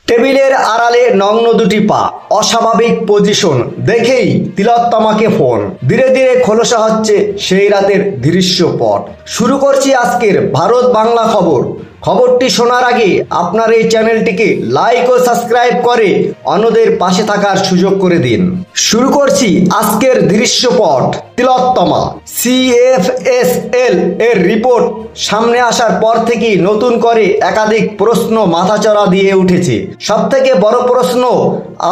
টেবিলের আড়ালে নগ্ন দুটি পা, অস্বাভাবিক পজিশন দেখেই তিলোত্তমাকে ফোন। ধীরে ধীরে খোলসা হচ্ছে সেই রাতের দৃশ্যপট। শুরু করছি আজকের ভারত বাংলা খবর। খবরটি শোনার আগে আপনার এই চ্যানেলটিকে লাইক ও সাবস্ক্রাইব করে অন্যদের পাশে থাকার সুযোগ করে দিন। শুরু করছি আজকের দৃশ্যপট। তিলোত্তমা CFSL এর রিপোর্ট সামনে আসার পর থেকেই নতুন করে একাধিক প্রশ্ন মাথাচাড়া দিয়ে উঠেছে। সবথেকে বড় প্রশ্ন,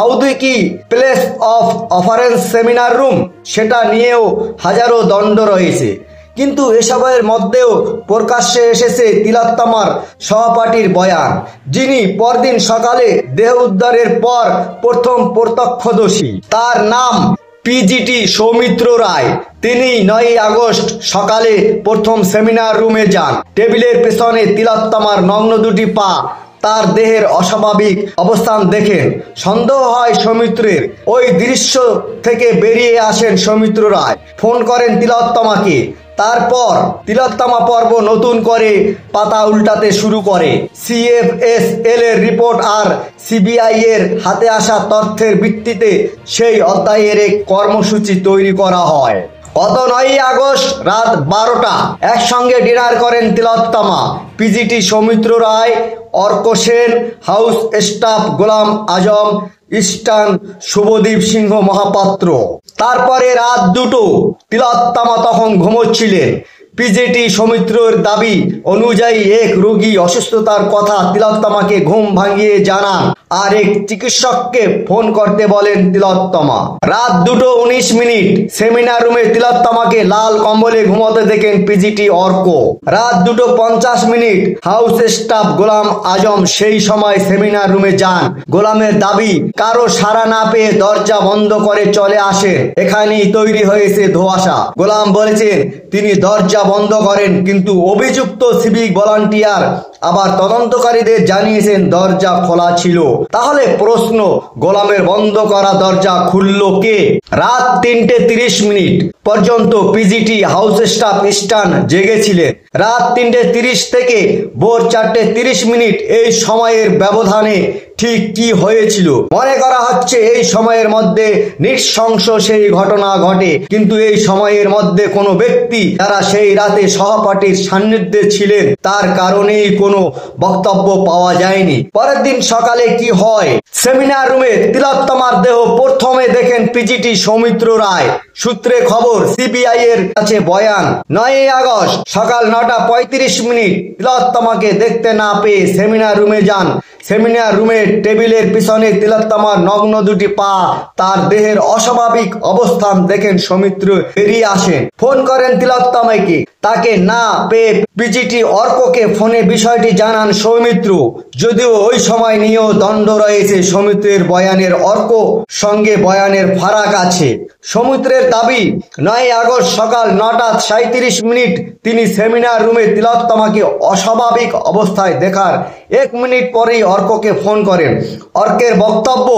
আদৌ কি প্লেস অফ অফারেন্স সেমিনার রুম, সেটা নিয়েও হাজারো দ্বন্দ্ব রয়েছে। কিন্তু এসবের মধ্যেও প্রকাশ্যে এসেছে তিলোত্তমার সহপাঠীর বয়ান, যিনি পরদিন সকালে দেহ উদ্ধারের পর প্রথম প্রত্যক্ষদর্শী। তার নাম পিজিটি সৌমিত্র রায়। তিনি 9 আগস্ট সকালে প্রথম সেমিনার রুমে যান। টেবিলের পেছনে তিলোত্তমার নগ্ন দুটি পা, তার দেহের অস্বাভাবিক অবস্থান দেখেন সন্দেহ হয় সৌমিত্রের। ওই দৃশ্য থেকে বেরিয়ে আসেন সৌমিত্র রায়, ফোন করেন তিলোত্তমাকে। তারপর তিলোত্তমা পর্ব নতুন করে পাতা উল্টাতে শুরু করে। CFSL এর রিপোর্ট আর CBI এর হাতে আসা তথ্যের ভিত্তিতে সেই অধ্যায়ের এক কর্মসূচি তৈরি করা হয়। গত 9 আগস্ট রাত 12টা একসঙ্গে ডিনার করেন তিলোত্তমা, পিজিটি সৌমিত্র রায়, Arka Sen, house staff Golam Azam, eastern Subhadip সিংহ মহাপাত্র। তারপরে রাত 2টো, তিলোত্তমা তখন ঘুমোচ্ছিলেন। পিজিটি সৌমিত্রর দাবি অনুযায়ী এক রোগী অসুস্থতার কথা তিলোত্তমাকে ঘুম ভাঙিয়ে জানান আর এক চিকিৎসককে ফোন করতে বলেন তিলোত্তমা। রাত 2:19 সেমিনার রুমে তিলোত্তমাকে লাল কম্বলে ঘুমোতে দেখেন পিজিটি অর্ক। রাত 2:50 হাউস স্টাফ গোলাম আজম সেই সময় সেমিনার রুমে যান। গোলামের দাবি, কারো সাড়া না পেয়ে দরজা বন্ধ করে চলে আসেন। এখানেই তৈরি হয়েছে ধোঁয়াশা। গোলাম বলেছেন তিনি দরজা বন্ধ করেন, কিন্তু অভিযুক্ত সিভিক ভলান্টিয়ার আবার তদন্তকারীদের জানিয়েছেন দরজা খোলা ছিল। তাহলে প্রশ্ন, গোলামের বন্ধ করা দরজা খুলল কে? রাত 3:30 পর্যন্ত পিজিটি হাউস স্টাফ ইস্টার্ন জেগেছিলেন। রাত 3:30 থেকে ভোর 4:30 এই সময়ের ব্যবধানে ঠিক কি হয়েছিল? মনে করা হচ্ছে এই সময়ের মধ্যে নৃশংস সেই ঘটনা ঘটে, কিন্তু এই সময়ের মধ্যে কোনো ব্যক্তি যারা সেই রাতে সহপাঠীর সান্নিধ্যে ছিলেন তার কারণেই কোনো বক্তব্য পাওয়া যায়নি। পরের দিন সকালে কি হয়? সেমিনার রুমে তিলোত্তমার দেহ প্রথমে দেখেন পিজিটি সৌমিত্র রায়। সূত্রে খবর, CBI এর কাছে বয়ান। 9 আগস্ট সকাল 9:35 তিলোত্তমাকে দেখতে না পেয়ে সেমিনার রুমে যান। সেমিনার রুমের টেবিলের পিছনে তিলোত্তমার নগ্ন দুটি পা, তার দেহের অস্বাভাবিক অবস্থান দেখেন সৌমিত্র বেরিয়ে আসেন। ফোন করেন তিলোত্তমাকে। তাকে না পেয়ে পিজিটি অর্ককে ফোনে বিষয়টি জানান সৌমিত্র। যদিও ওই সময় নিয়েও দ্বন্দ্ব রয়েছে সৌমিত্রের বয়ানের, অর্ক সঙ্গে বয়ানের ফারাক আছে। সৌমিত্রের দাবি, 9 আগস্ট সকাল 9:37 তিনি সেমিনার রুমে তিলোত্তমাকে অস্বাভাবিক অবস্থায় দেখার 1 মিনিট পরেই অর্ককে ফোন করেন। অর্কের বক্তব্য,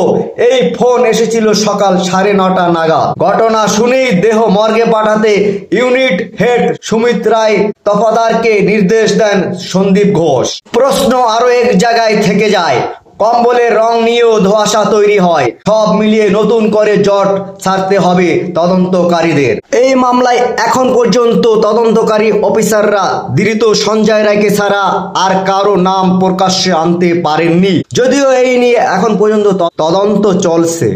এই ফোন এসেছিল সকাল 9:30 নাগাদ। ঘটনা শুনেই দেহ মর্গে পাঠাতে ইউনিট হেড সুমিত রায় তফাদারকে নির্দেশ দেন সন্দীপ ঘোষ। প্রশ্ন আরো এক জায়গায় থেকে যায়, কম্বলের রং নিয়েও ধোঁয়াশা তৈরি হয়। সব মিলিয়ে নতুন করে জট ছাড়তে হবে তদন্তকারীদের। এই মামলায় এখন পর্যন্ত তদন্তকারী অফিসাররা ধৃত সঞ্জয় রায়কে ছাড়া আর কারো নাম প্রকাশ্যে আনতে পারেননি, যদিও এই নিয়ে এখন পর্যন্ত তদন্ত চলছে।